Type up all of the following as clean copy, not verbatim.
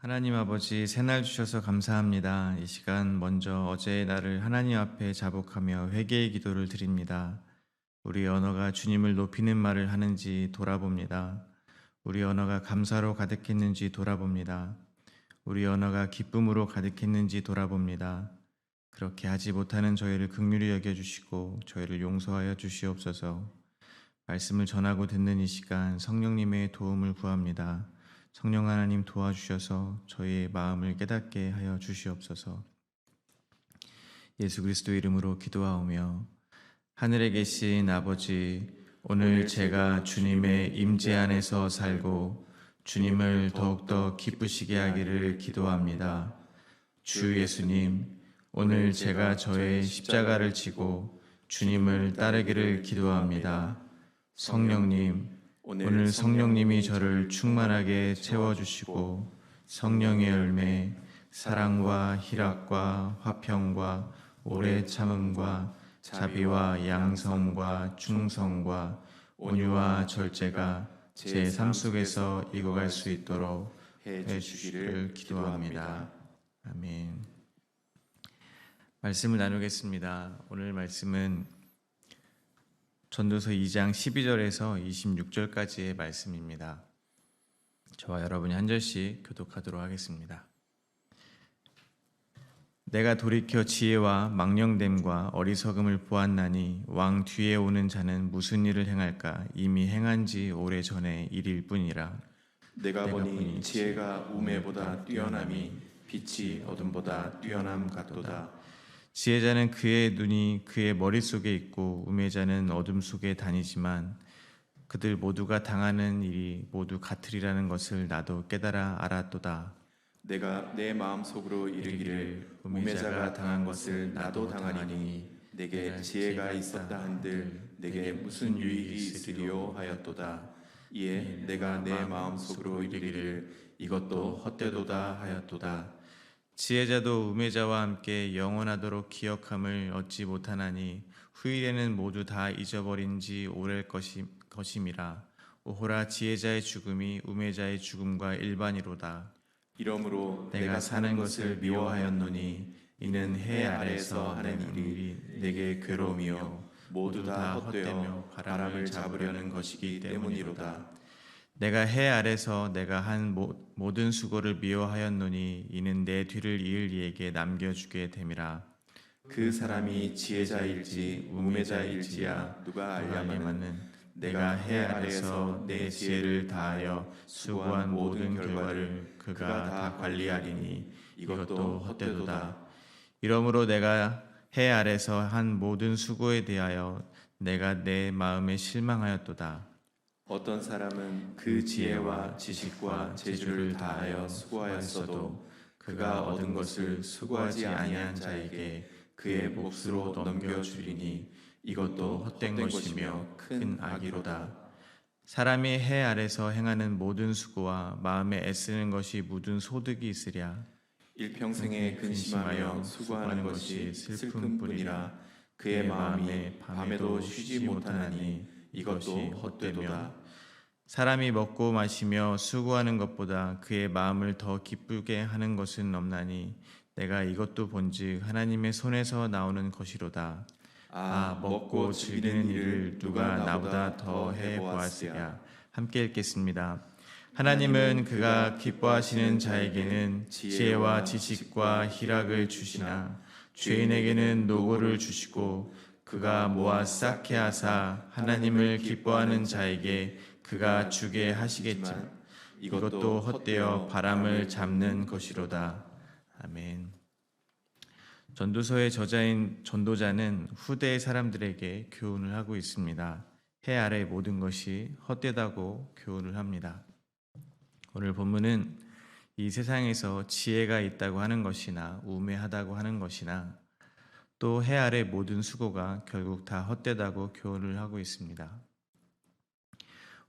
하나님 아버지, 새날 주셔서 감사합니다. 이 시간 먼저 어제의 날을 하나님 앞에 자복하며 회개의 기도를 드립니다. 우리 언어가 주님을 높이는 말을 하는지 돌아봅니다. 우리 언어가 감사로 가득했는지 돌아봅니다. 우리 언어가 기쁨으로 가득했는지 돌아봅니다. 그렇게 하지 못하는 저희를 긍휼히 여겨주시고 저희를 용서하여 주시옵소서. 말씀을 전하고 듣는 이 시간 성령님의 도움을 구합니다. 성령 하나님 도와주셔서 저희의 마음을 깨닫게 하여 주시옵소서. 예수 그리스도 이름으로 기도하오며, 하늘에 계신 아버지, 오늘 제가 주님의 임재 안에서 살고 주님을 더욱더 기쁘시게 하기를 기도합니다. 주 예수님, 오늘 제가 저의 십자가를 지고 주님을 따르기를 기도합니다. 성령님, 오늘 성령님이 저를 충만하게 채워주시고 성령의 열매, 사랑과 희락과 화평과 오래 참음과 자비와 양성과 충성과 온유와 절제가 제 삶 속에서 익어갈 수 있도록 해주시기를 기도합니다. 아멘. 말씀을 나누겠습니다. 오늘 말씀은 전도서 2장 12절에서 26절까지의 말씀입니다. 저와 여러분이 한 절씩 교독하도록 하겠습니다. 내가 돌이켜 지혜와 망령됨과 어리석음을 보았나니 왕 뒤에 오는 자는 무슨 일을 행할까? 이미 행한 지 오래전의 일일 뿐이라. 내가 보니 지혜가 우매보다 뛰어남이 빛이 어둠보다 뛰어남 같도다. 지혜자는 그의 눈이 그의 머릿속에 있고 우매자는 어둠 속에 다니지만 그들 모두가 당하는 일이 모두 같으리라는 것을 나도 깨달아 알았도다. 내가 내 마음속으로 이르기를 우매자가 당한 것을 나도 당하리니 내게 지혜가 있었다 한들 내게 무슨 유익이 있으리요 하였도다. 이에 내가 내 마음속으로 이르기를 이것도 헛되도다 하였도다. 지혜자도 우매자와 함께 영원하도록 기억함을 얻지 못하나니 후일에는 모두 다 잊어버린 지 오래일 것임이라. 오호라, 지혜자의 죽음이 우매자의 죽음과 일반이로다. 이러므로 내가 사는 것을 미워하였노니 이는 해 아래에서 하는 일이 내게 괴로움이요 모두 다 헛되어 바람을 잡으려는 것이기 때문이로다. 내가 해 아래서 내가 한 모든 수고를 미워하였노니 이는 내 뒤를 이을 이에게 남겨주게 됨이라. 그 사람이 지혜자일지 우매자일지야 누가 알랴마는 내가 해 아래에서 내 지혜를 다하여 수고한 모든 결과를 그가 다 관리하리니 이것도 헛되도다. 이러므로 내가 해 아래서 한 모든 수고에 대하여 내가 내 마음에 실망하였도다. 어떤 사람은 그 지혜와 지식과 재주를 다하여 수고하였어도 그가 얻은 것을 수고하지 아니한 자에게 그의 몫으로 넘겨주리니 이것도 헛된 것이며 큰 악이로다. 사람이 해 아래서 행하는 모든 수고와 마음에 애쓰는 것이 묻은 소득이 있으랴. 일평생에 근심하며 수고하는 것이 슬픔뿐이라. 그의 마음이 밤에도 쉬지 못하나니 이것도 헛되도다. 사람이 먹고 마시며 수고하는 것보다 그의 마음을 더 기쁘게 하는 것은 없나니 내가 이것도 본즉 하나님의 손에서 나오는 것이로다. 먹고 즐기는 일을 누가 나보다 더 해보았으랴. 함께 읽겠습니다. 하나님은 그가 기뻐하시는 자에게는 지혜와 지식과 희락을 주시나 죄인에게는 노고를 주시고 그가 모아 쌓게 하사 하나님을 기뻐하는 자에게 그가 주게 하시겠지만 이것도 헛되어 바람을 잡는 것이로다. 아멘. 전도서의 저자인 전도자는 후대의 사람들에게 교훈을 하고 있습니다. 해 아래 모든 것이 헛되다고 교훈을 합니다. 오늘 본문은 이 세상에서 지혜가 있다고 하는 것이나 우매하다고 하는 것이나 또 해 아래 모든 수고가 결국 다 헛되다고 교훈을 하고 있습니다.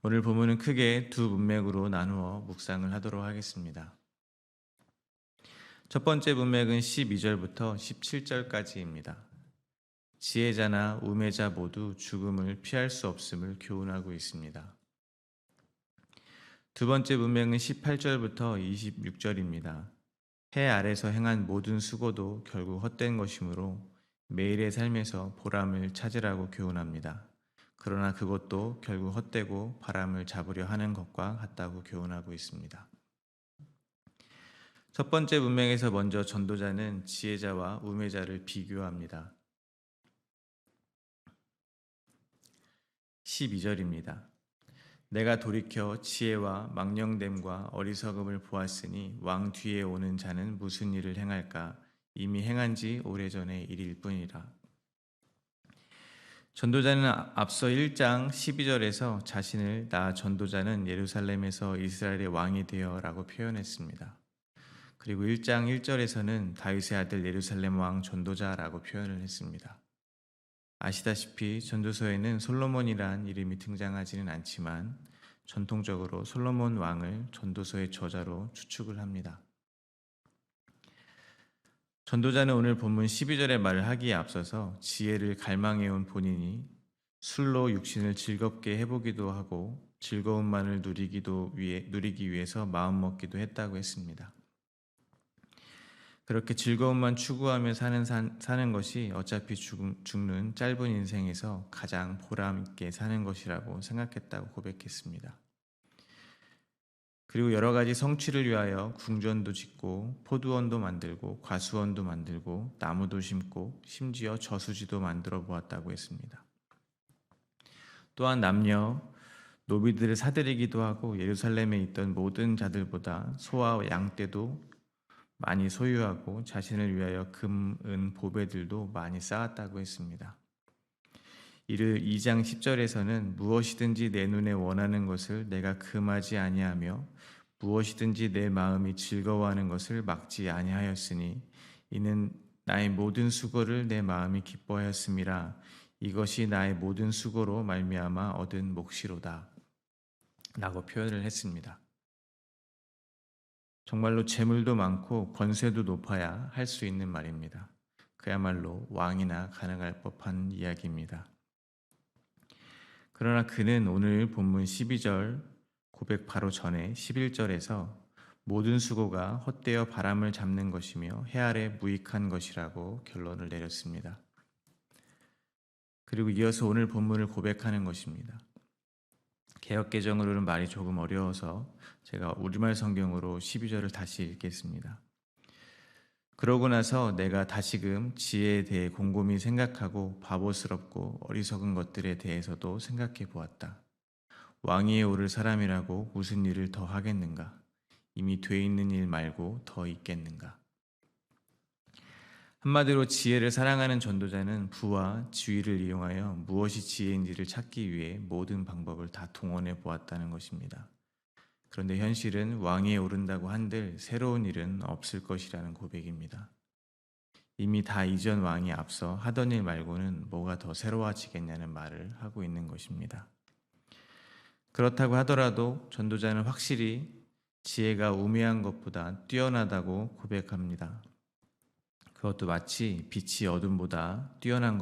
오늘 본문은 크게 두 문맥으로 나누어 묵상을 하도록 하겠습니다. 첫 번째 문맥은 12절부터 17절까지입니다. 지혜자나 우매자 모두 죽음을 피할 수 없음을 교훈하고 있습니다. 두 번째 문맥은 18절부터 26절입니다. 해 아래서 행한 모든 수고도 결국 헛된 것이므로 매일의 삶에서 보람을 찾으라고 교훈합니다. 그러나 그것도 결국 헛되고 바람을 잡으려 하는 것과 같다고 교훈하고 있습니다. 첫 번째 문맥에서 먼저 전도자는 지혜자와 우매자를 비교합니다. 12절입니다. 내가 돌이켜 지혜와 망령됨과 어리석음을 보았으니 왕 뒤에 오는 자는 무슨 일을 행할까? 이미 행한 지 오래전의 일일 뿐이라. 전도자는 앞서 1장 12절에서 자신을 나 전도자는 예루살렘에서 이스라엘의 왕이 되어라고 표현했습니다. 그리고 1장 1절에서는 다윗의 아들 예루살렘 왕 전도자라고 표현을 했습니다. 아시다시피 전도서에는 솔로몬이란 이름이 등장하지는 않지만 전통적으로 솔로몬 왕을 전도서의 저자로 추측을 합니다. 전도자는 오늘 본문 12절의 말을 하기에 앞서서 지혜를 갈망해온 본인이 술로 육신을 즐겁게 해보기도 하고 즐거움만을 누리기 위해서 마음먹기도 했다고 했습니다. 그렇게 즐거움만 추구하며 사는 것이 어차피 죽는 짧은 인생에서 가장 보람 있게 사는 것이라고 생각했다고 고백했습니다. 그리고 여러 가지 성취를 위하여 궁전도 짓고 포도원도 만들고 과수원도 만들고 나무도 심고 심지어 저수지도 만들어 보았다고 했습니다. 또한 남녀 노비들을 사들이기도 하고 예루살렘에 있던 모든 자들보다 소와 양떼도 많이 소유하고 자신을 위하여 금, 은, 보배들도 많이 쌓았다고 했습니다. 이를 2장 10절에서는 무엇이든지 내 눈에 원하는 것을 내가 금하지 아니하며 무엇이든지 내 마음이 즐거워하는 것을 막지 아니하였으니 이는 나의 모든 수고를 내 마음이 기뻐하였음이라. 이것이 나의 모든 수고로 말미암아 얻은 몫이로다 라고 표현을 했습니다. 정말로 재물도 많고 권세도 높아야 할 수 있는 말입니다. 그야말로 왕이나 가능할 법한 이야기입니다. 그러나 그는 오늘 본문 12절 고백 바로 전에 11절에서 모든 수고가 헛되어 바람을 잡는 것이며 해 아래 무익한 것이라고 결론을 내렸습니다. 그리고 이어서 오늘 본문을 고백하는 것입니다. 개역개정으로는 말이 조금 어려워서 제가 우리말 성경으로 12절을 다시 읽겠습니다. 그러고 나서 내가 다시금 지혜에 대해 곰곰이 생각하고 바보스럽고 어리석은 것들에 대해서도 생각해 보았다. 왕위에 오를 사람이라고 무슨 일을 더 하겠는가? 이미 돼 있는 일 말고 더 있겠는가? 한마디로 지혜를 사랑하는 전도자는 부와 지위를 이용하여 무엇이 지혜인지를 찾기 위해 모든 방법을 다 동원해 보았다는 것입니다. 그런데 현실은 왕위에 오른다고 한들 새로운 일은 없을 것이라는 고백입니다. 이미 다 이전 왕이 앞서 하던 일 말고는 뭐가 더 새로워지겠냐는 말을 하고 있는 것입니다. 그렇다고 하더라도 전도자는 확실히 지혜가 우매한 것보다 뛰어나다고 고백합니다. 그것도 마치 빛이 어둠보다 뛰어난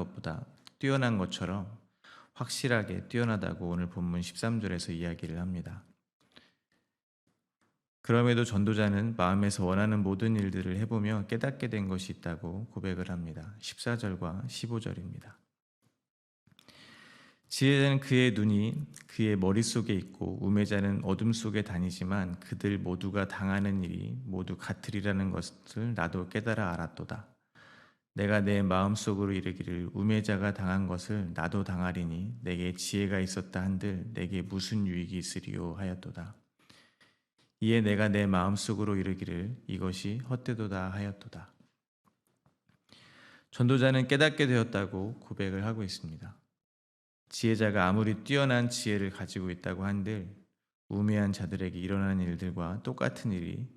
것처럼 확실하게 뛰어나다고 오늘 본문 13절에서 이야기를 합니다. 그럼에도 전도자는 마음에서 원하는 모든 일들을 해보며 깨닫게 된 것이 있다고 고백을 합니다. 14절과 15절입니다. 지혜자는 그의 눈이 그의 머릿속에 있고 우매자는 어둠 속에 다니지만 그들 모두가 당하는 일이 모두 같으리라는 것을 나도 깨달아 알았도다. 내가 내 마음속으로 이르기를 우매자가 당한 것을 나도 당하리니 내게 지혜가 있었다 한들 내게 무슨 유익이 있으리요 하였도다. 이에 내가 내 마음속으로 이르기를 이것이 헛되도다 하였도다. 전도자는 깨닫게 되었다고 고백을 하고 있습니다. 지혜자가 아무리 뛰어난 지혜를 가지고 있다고 한들 우매한 자들에게 일어나는 일들과 똑같은 일이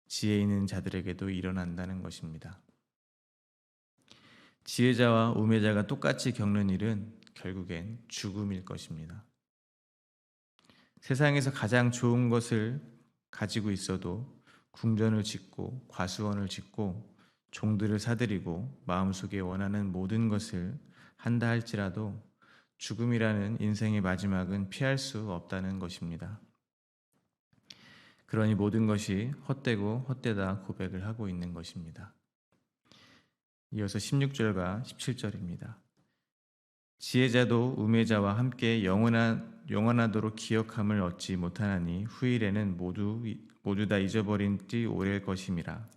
지혜 있는 자들에게도 일어난다는 것입니다. 지혜자와 우매자가 똑같이 겪는 일은 결국엔 죽음일 것입니다. 세상에서 가장 좋은 것을 가지고 있어도 궁전을 짓고 과수원을 짓고 종들을 사들이고 마음속에 원하는 모든 것을 한다 할지라도 죽음이라는 인생의 마지막은 피할 수 없다는 것입니다. 그러니 모든 것이 헛되고 헛되다 고백을 하고 있는 것입니다. 이어서 16절과 17절입니다. 지혜자도 우매자와 함께 영원하도록 기억함을 얻지 못하나니 후일에는 모두 다 잊어버린 지 오래일 것임이라.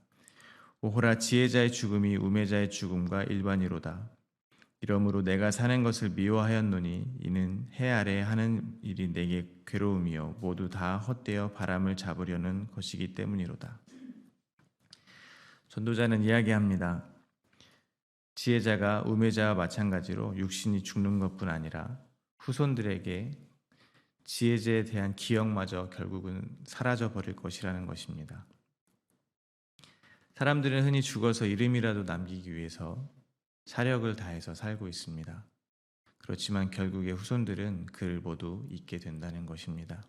오호라, 지혜자의 죽음이 우매자의 죽음과 일반이로다. 이러므로 내가 사는 것을 미워하였노니 이는 해 아래 하는 일이 내게 괴로움이요 모두 다 헛되어 바람을 잡으려는 것이기 때문이로다. 전도자는 이야기합니다. 지혜자가 우매자와 마찬가지로 육신이 죽는 것뿐 아니라 후손들에게 지혜자에 대한 기억마저 결국은 사라져 버릴 것이라는 것입니다. 사람들은 흔히 죽어서 이름이라도 남기기 위해서 사력을 다해서 살고 있습니다. 그렇지만 결국에 후손들은 그를 모두 잊게 된다는 것입니다.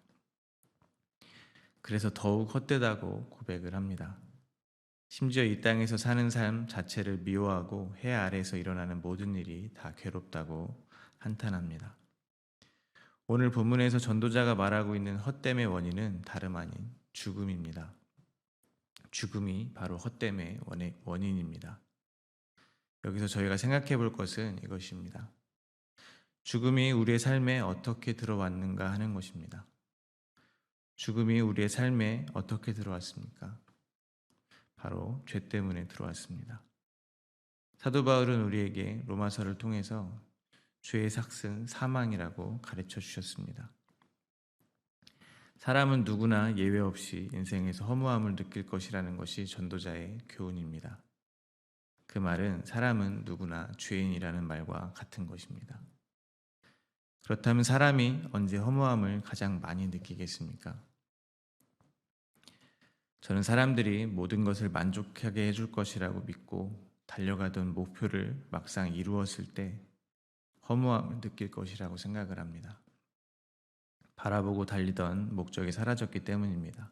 그래서 더욱 헛되다고 고백을 합니다. 심지어 이 땅에서 사는 삶 자체를 미워하고 해 아래에서 일어나는 모든 일이 다 괴롭다고 한탄합니다. 오늘 본문에서 전도자가 말하고 있는 헛됨의 원인은 다름 아닌 죽음입니다. 죽음이 바로 헛됨의 원인입니다. 여기서 저희가 생각해 볼 것은 이것입니다. 죽음이 우리의 삶에 어떻게 들어왔는가 하는 것입니다. 죽음이 우리의 삶에 어떻게 들어왔습니까? 바로 죄 때문에 들어왔습니다. 사도 바울은 우리에게 로마서를 통해서 죄의 삭은 사망이라고 가르쳐 주셨습니다. 사람은 누구나 예외 없이 인생에서 허무함을 느낄 것이라는 것이 전도자의 교훈입니다. 그 말은 사람은 누구나 죄인이라는 말과 같은 것입니다. 그렇다면 사람이 언제 허무함을 가장 많이 느끼겠습니까? 저는 사람들이 모든 것을 만족하게 해줄 것이라고 믿고 달려가던 목표를 막상 이루었을 때 허무함을 느낄 것이라고 생각을 합니다. 바라보고 달리던 목적이 사라졌기 때문입니다.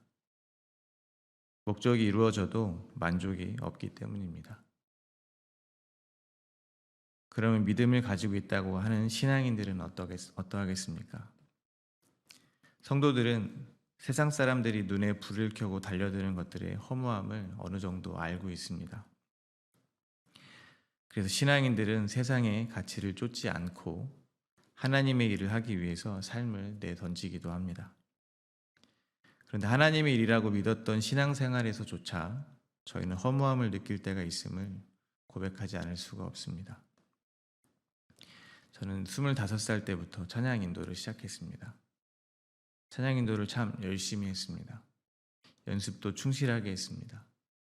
목적이 이루어져도 만족이 없기 때문입니다. 그러면 믿음을 가지고 있다고 하는 신앙인들은 어떠하겠습니까? 성도들은 세상 사람들이 눈에 불을 켜고 달려드는 것들의 허무함을 어느 정도 알고 있습니다. 그래서 신앙인들은 세상의 가치를 쫓지 않고 하나님의 일을 하기 위해서 삶을 내던지기도 합니다. 그런데 하나님의 일이라고 믿었던 신앙생활에서조차 저희는 허무함을 느낄 때가 있음을 고백하지 않을 수가 없습니다. 저는 25살 때부터 찬양 인도를 시작했습니다. 찬양 인도를 참 열심히 했습니다. 연습도 충실하게 했습니다.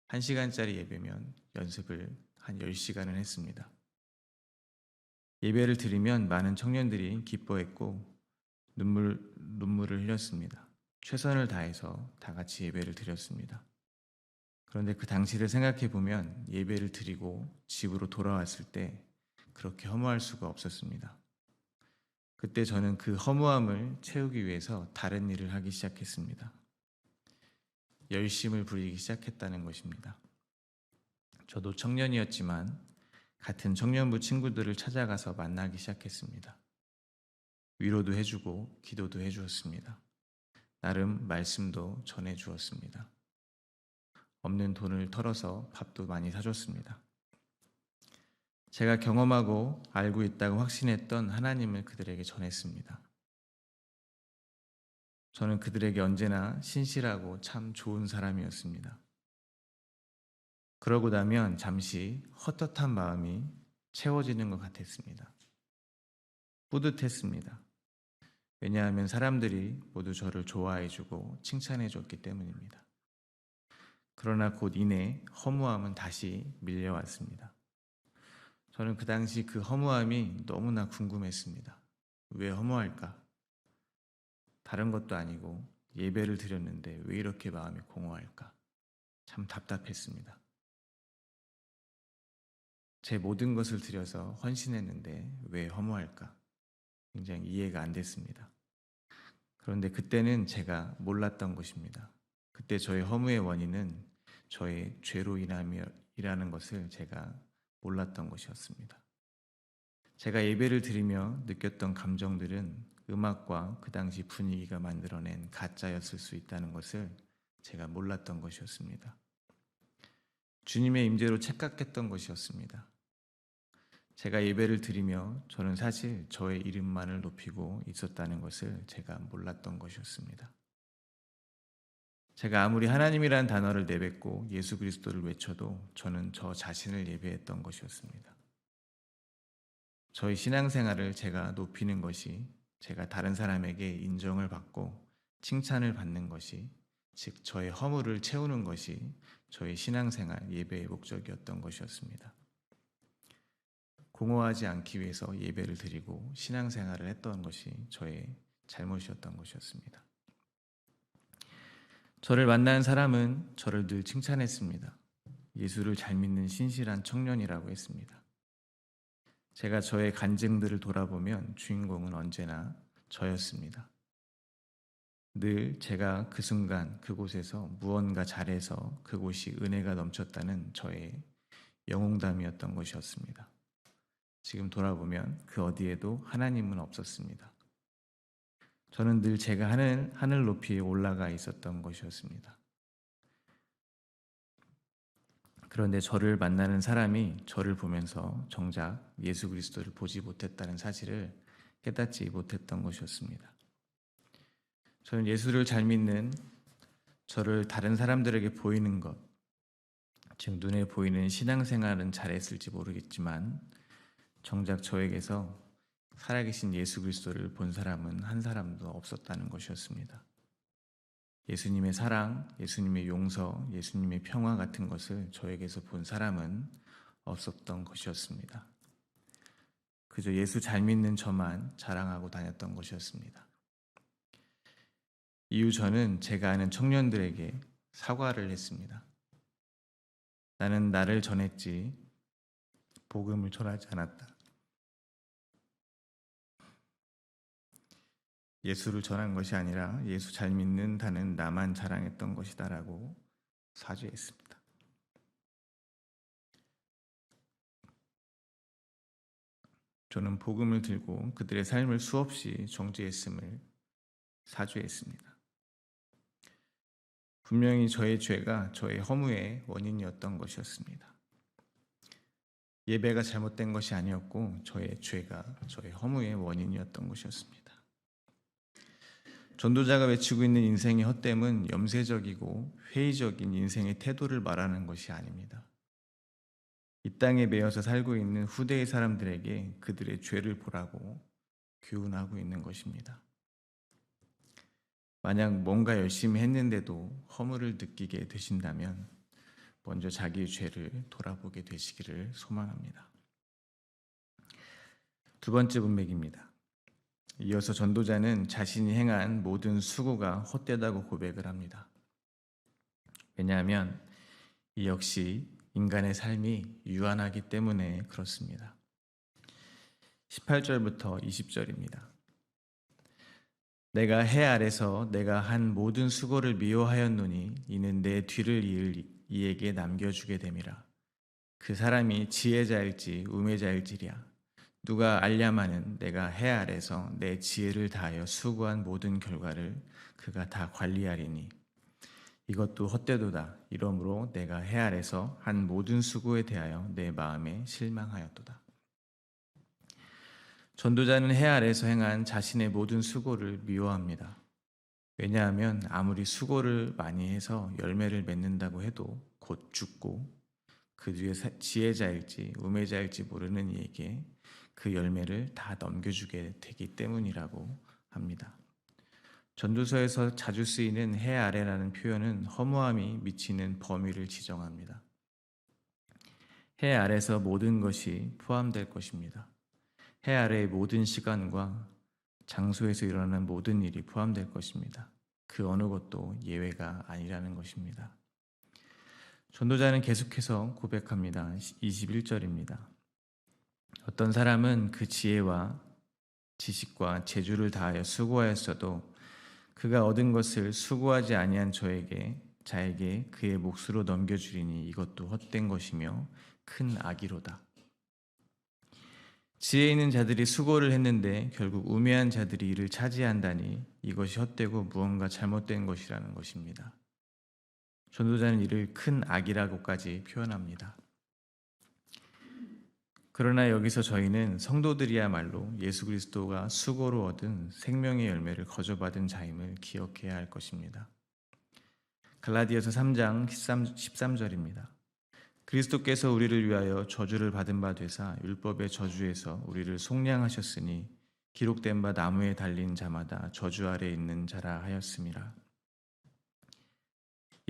1시간짜리 예배면 연습을 한 10시간을 했습니다. 예배를 드리면 많은 청년들이 기뻐했고 눈물을 흘렸습니다. 최선을 다해서 다 같이 예배를 드렸습니다. 그런데 그 당시를 생각해 보면 예배를 드리고 집으로 돌아왔을 때 그렇게 허무할 수가 없었습니다. 그때 저는 그 허무함을 채우기 위해서 다른 일을 하기 시작했습니다. 열심을 부리기 시작했다는 것입니다. 저도 청년이었지만 같은 청년부 친구들을 찾아가서 만나기 시작했습니다. 위로도 해주고 기도도 해주었습니다. 나름 말씀도 전해주었습니다. 없는 돈을 털어서 밥도 많이 사줬습니다. 제가 경험하고 알고 있다고 확신했던 하나님을 그들에게 전했습니다. 저는 그들에게 언제나 신실하고 참 좋은 사람이었습니다. 그러고 나면 잠시 헛헛한 마음이 채워지는 것 같았습니다. 뿌듯했습니다. 왜냐하면 사람들이 모두 저를 좋아해주고 칭찬해줬기 때문입니다. 그러나 곧 이내 허무함은 다시 밀려왔습니다. 저는 그 당시 그 허무함이 너무나 궁금했습니다. 왜 허무할까? 다른 것도 아니고 예배를 드렸는데 왜 이렇게 마음이 공허할까? 참 답답했습니다. 제 모든 것을 드려서 헌신했는데 왜 허무할까? 굉장히 이해가 안 됐습니다. 그런데 그때는 제가 몰랐던 것입니다. 그때 저의 허무의 원인은 저의 죄로 인함이라는 것을 제가 몰랐던 것이었습니다. 제가 예배를 드리며 느꼈던 감정들은 음악과 그 당시 분위기가 만들어낸 가짜였을 수 있다는 것을 제가 몰랐던 것이었습니다. 주님의 임재로 착각했던 것이었습니다. 제가 예배를 드리며 저는 사실 저의 이름만을 높이고 있었다는 것을 제가 몰랐던 것이었습니다. 제가 아무리 하나님이라는 단어를 내뱉고 예수 그리스도를 외쳐도 저는 저 자신을 예배했던 것이었습니다. 저의 신앙생활을 제가 높이는 것이, 제가 다른 사람에게 인정을 받고 칭찬을 받는 것이, 즉 저의 허물을 채우는 것이 저의 신앙생활 예배의 목적이었던 것이었습니다. 공허하지 않기 위해서 예배를 드리고 신앙생활을 했던 것이 저의 잘못이었던 것이었습니다. 저를 만난 사람은 저를 늘 칭찬했습니다. 예수를 잘 믿는 신실한 청년이라고 했습니다. 제가 저의 간증들을 돌아보면 주인공은 언제나 저였습니다. 늘 제가 그 순간 그곳에서 무언가 잘해서 그곳이 은혜가 넘쳤다는 저의 영웅담이었던 것이었습니다. 지금 돌아보면 그 어디에도 하나님은 없었습니다. 저는 늘 제가 하늘 높이에 올라가 있었던 것이었습니다. 그런데 저를 만나는 사람이 저를 보면서 정작 예수 그리스도를 보지 못했다는 사실을 깨닫지 못했던 것이었습니다. 저는 예수를 잘 믿는 저를 다른 사람들에게 보이는 것, 즉 눈에 보이는 신앙생활은 잘했을지 모르겠지만 정작 저에게서 살아계신 예수 그리스도를 본 사람은 한 사람도 없었다는 것이었습니다. 예수님의 사랑, 예수님의 용서, 예수님의 평화 같은 것을 저에게서 본 사람은 없었던 것이었습니다. 그저 예수 잘 믿는 저만 자랑하고 다녔던 것이었습니다. 이후 저는 제가 아는 청년들에게 사과를 했습니다. 나는 나를 전했지 복음을 전하지 않았다. 예수를 전한 것이 아니라 예수 잘 믿는다는 나만 자랑했던 것이다라고 사죄했습니다. 저는 복음을 들고 그들의 삶을 수없이 정죄했음을 사죄했습니다. 분명히 저의 죄가 저의 허무의 원인이었던 것이었습니다. 예배가 잘못된 것이 아니었고 저의 죄가 저의 허무의 원인이었던 것이었습니다. 전도자가 외치고 있는 인생의 헛됨은 염세적이고 회의적인 인생의 태도를 말하는 것이 아닙니다. 이 땅에 매여서 살고 있는 후대의 사람들에게 그들의 죄를 보라고 교훈하고 있는 것입니다. 만약 뭔가 열심히 했는데도 허물을 느끼게 되신다면 먼저 자기의 죄를 돌아보게 되시기를 소망합니다. 두 번째 문맥입니다. 이어서 전도자는 자신이 행한 모든 수고가 헛되다고 고백을 합니다. 왜냐하면 이 역시 인간의 삶이 유한하기 때문에 그렇습니다. 18절부터 20절입니다. 내가 해 아래서 내가 한 모든 수고를 미워하였노니 이는 내 뒤를 이을 이에게 남겨주게 됨이라. 그 사람이 지혜자일지 우매자일지랴. 누가 알랴마는 내가 해 아래서 내 지혜를 다하여 수고한 모든 결과를 그가 다 관리하리니 이것도 헛되도다. 이러므로 내가 해 아래서 한 모든 수고에 대하여 내 마음에 실망하였도다. 전도자는 해 아래서 행한 자신의 모든 수고를 미워합니다. 왜냐하면 아무리 수고를 많이 해서 열매를 맺는다고 해도 곧 죽고 그 뒤에 지혜자일지 우매자일지 모르는 이에게 그 열매를 다 넘겨주게 되기 때문이라고 합니다. 전도서에서 자주 쓰이는 해 아래라는 표현은 허무함이 미치는 범위를 지정합니다. 해 아래서 모든 것이 포함될 것입니다. 해 아래의 모든 시간과 장소에서 일어나는 모든 일이 포함될 것입니다. 그 어느 것도 예외가 아니라는 것입니다. 전도자는 계속해서 고백합니다. 21절입니다. 어떤 사람은 그 지혜와 지식과 재주를 다하여 수고하였어도 그가 얻은 것을 수고하지 아니한 자에게 그의 몫으로 넘겨주리니 이것도 헛된 것이며 큰 악이로다. 지혜 있는 자들이 수고를 했는데 결국 우매한 자들이 이를 차지한다니 이것이 헛되고 무언가 잘못된 것이라는 것입니다. 전도자는 이를 큰 악이라고까지 표현합니다. 그러나 여기서 저희는 성도들이야말로 예수 그리스도가 수고로 얻은 생명의 열매를 거저받은 자임을 기억해야 할 것입니다. 갈라디아서 3장 13절입니다. 그리스도께서 우리를 위하여 저주를 받은 바 되사 율법의 저주에서 우리를 속량하셨으니 기록된 바 나무에 달린 자마다 저주 아래 있는 자라 하였음이라.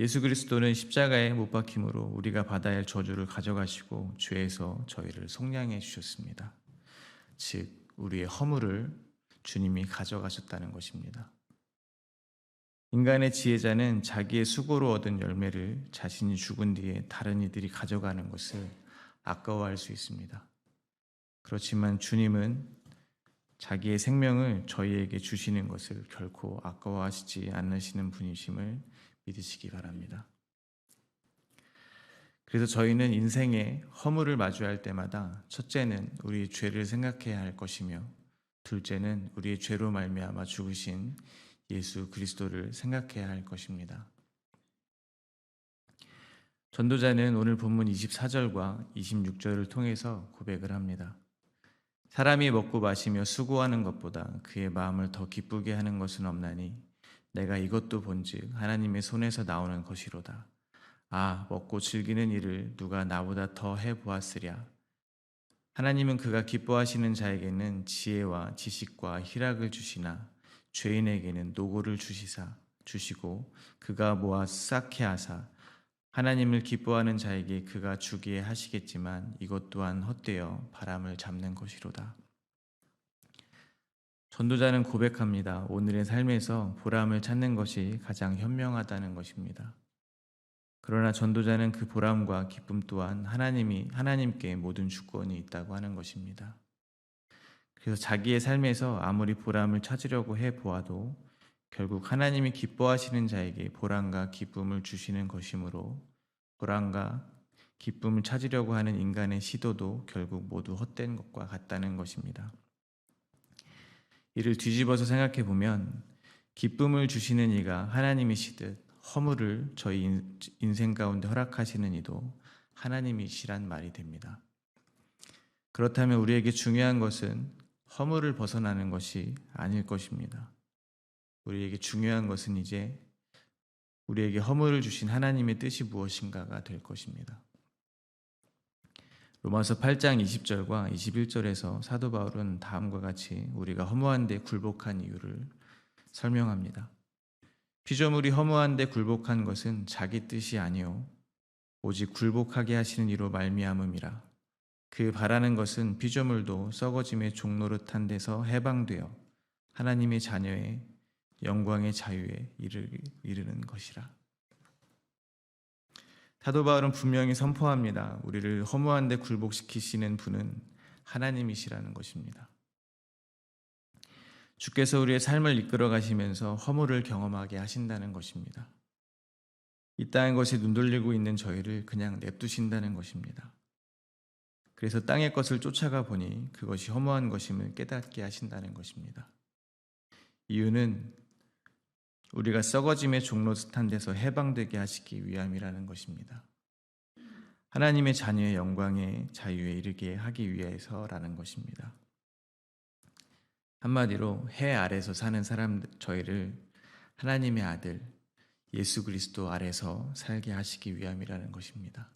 예수 그리스도는 십자가에 못 박힘으로 우리가 받아야 할 저주를 가져가시고 죄에서 저희를 속량해 주셨습니다. 즉 우리의 허물을 주님이 가져가셨다는 것입니다. 인간의 지혜자는 자기의 수고로 얻은 열매를 자신이 죽은 뒤에 다른 이들이 가져가는 것을 아까워할 수 있습니다. 그렇지만 주님은 자기의 생명을 저희에게 주시는 것을 결코 아까워하시지 않으시는 분이심을 믿으시기 바랍니다. 그래서 저희는 인생의 허물을 마주할 때마다 첫째는 우리의 죄를 생각해야 할 것이며 둘째는 우리의 죄로 말미암아 죽으신 예수 그리스도를 생각해야 할 것입니다. 전도자는 오늘 본문 24절과 26절을 통해서 고백을 합니다. 사람이 먹고 마시며 수고하는 것보다 그의 마음을 더 기쁘게 하는 것은 없나니 내가 이것도 본즉 하나님의 손에서 나오는 것이로다. 아, 먹고 즐기는 일을 누가 나보다 더 해보았으랴. 하나님은 그가 기뻐하시는 자에게는 지혜와 지식과 희락을 주시나 죄인에게는 노고를 주시고 그가 모아 쌓게 하사 하나님을 기뻐하는 자에게 그가 주기에 하시겠지만 이것 또한 헛되어 바람을 잡는 것이로다. 전도자는 고백합니다. 오늘의 삶에서 보람을 찾는 것이 가장 현명하다는 것입니다. 그러나 전도자는 그 보람과 기쁨 또한 하나님께 모든 주권이 있다고 하는 것입니다. 그래서 자기의 삶에서 아무리 보람을 찾으려고 해보아도 결국 하나님이 기뻐하시는 자에게 보람과 기쁨을 주시는 것이므로 보람과 기쁨을 찾으려고 하는 인간의 시도도 결국 모두 헛된 것과 같다는 것입니다. 이를 뒤집어서 생각해 보면 기쁨을 주시는 이가 하나님이시듯 허물을 저희 인생 가운데 허락하시는 이도 하나님이시란 말이 됩니다. 그렇다면 우리에게 중요한 것은 허물을 벗어나는 것이 아닐 것입니다. 우리에게 중요한 것은 이제 우리에게 허물을 주신 하나님의 뜻이 무엇인가가 될 것입니다. 로마서 8장 20절과 21절에서 사도 바울은 다음과 같이 우리가 허무한 데 굴복한 이유를 설명합니다. 피조물이 허무한 데 굴복한 것은 자기 뜻이 아니요 오직 굴복하게 하시는 이로 말미암음이라. 그 바라는 것은 피조물도 썩어짐의 종노릇한 데서 해방되어 하나님의 자녀의 영광의 자유에 이르는 것이라. 사도 바울은 분명히 선포합니다. 우리를 허무한 데 굴복시키시는 분은 하나님이시라는 것입니다. 주께서 우리의 삶을 이끌어 가시면서 허물을 경험하게 하신다는 것입니다. 이 땅의 것에 눈돌리고 있는 저희를 그냥 냅두신다는 것입니다. 그래서 땅의 것을 쫓아가 보니 그것이 허무한 것임을 깨닫게 하신다는 것입니다. 이유는 우리가 썩어짐의 종로슷한 데서 해방되게 하시기 위함이라는 것입니다. 하나님의 자녀의 영광의 자유에 이르게 하기 위해서라는 것입니다. 한마디로 해 아래서 사는 저희를 하나님의 아들 예수 그리스도 아래서 살게 하시기 위함이라는 것입니다.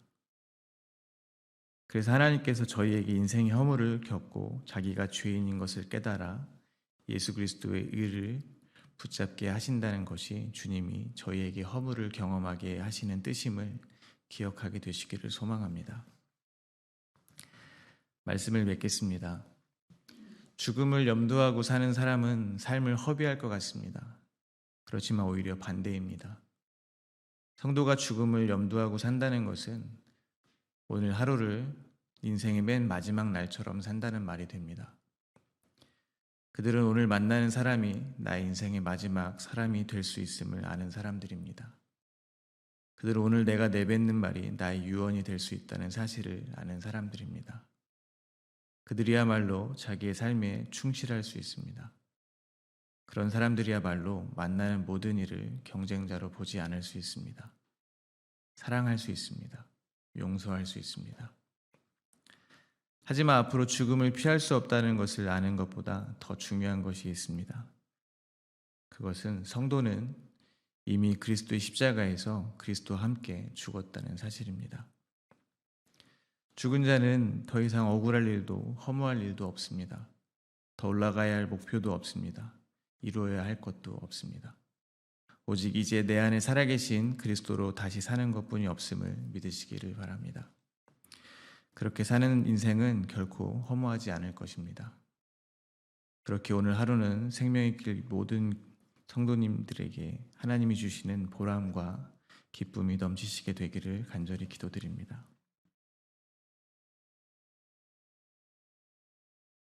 그래서 하나님께서 저희에게 인생의 허물을 겪고 자기가 죄인인 것을 깨달아 예수 그리스도의 의를 붙잡게 하신다는 것이 주님이 저희에게 허물을 경험하게 하시는 뜻임을 기억하게 되시기를 소망합니다. 말씀을 맺겠습니다. 죽음을 염두하고 사는 사람은 삶을 허비할 것 같습니다. 그렇지만 오히려 반대입니다. 성도가 죽음을 염두하고 산다는 것은 오늘 하루를 인생의 맨 마지막 날처럼 산다는 말이 됩니다. 그들은 오늘 만나는 사람이 나의 인생의 마지막 사람이 될 수 있음을 아는 사람들입니다. 그들은 오늘 내가 내뱉는 말이 나의 유언이 될 수 있다는 사실을 아는 사람들입니다. 그들이야말로 자기의 삶에 충실할 수 있습니다. 그런 사람들이야말로 만나는 모든 일을 경쟁자로 보지 않을 수 있습니다. 사랑할 수 있습니다. 용서할 수 있습니다. 하지만 앞으로 죽음을 피할 수 없다는 것을 아는 것보다 더 중요한 것이 있습니다. 그것은 성도는 이미 그리스도의 십자가에서 그리스도와 함께 죽었다는 사실입니다. 죽은 자는 더 이상 억울할 일도 허무할 일도 없습니다. 더 올라가야 할 목표도 없습니다. 이루어야 할 것도 없습니다. 오직 이제 내 안에 살아계신 그리스도로 다시 사는 것뿐이 없음을 믿으시기를 바랍니다. 그렇게 사는 인생은 결코 허무하지 않을 것입니다. 그렇게 오늘 하루는 생명의 길 모든 성도님들에게 하나님이 주시는 보람과 기쁨이 넘치시게 되기를 간절히 기도드립니다.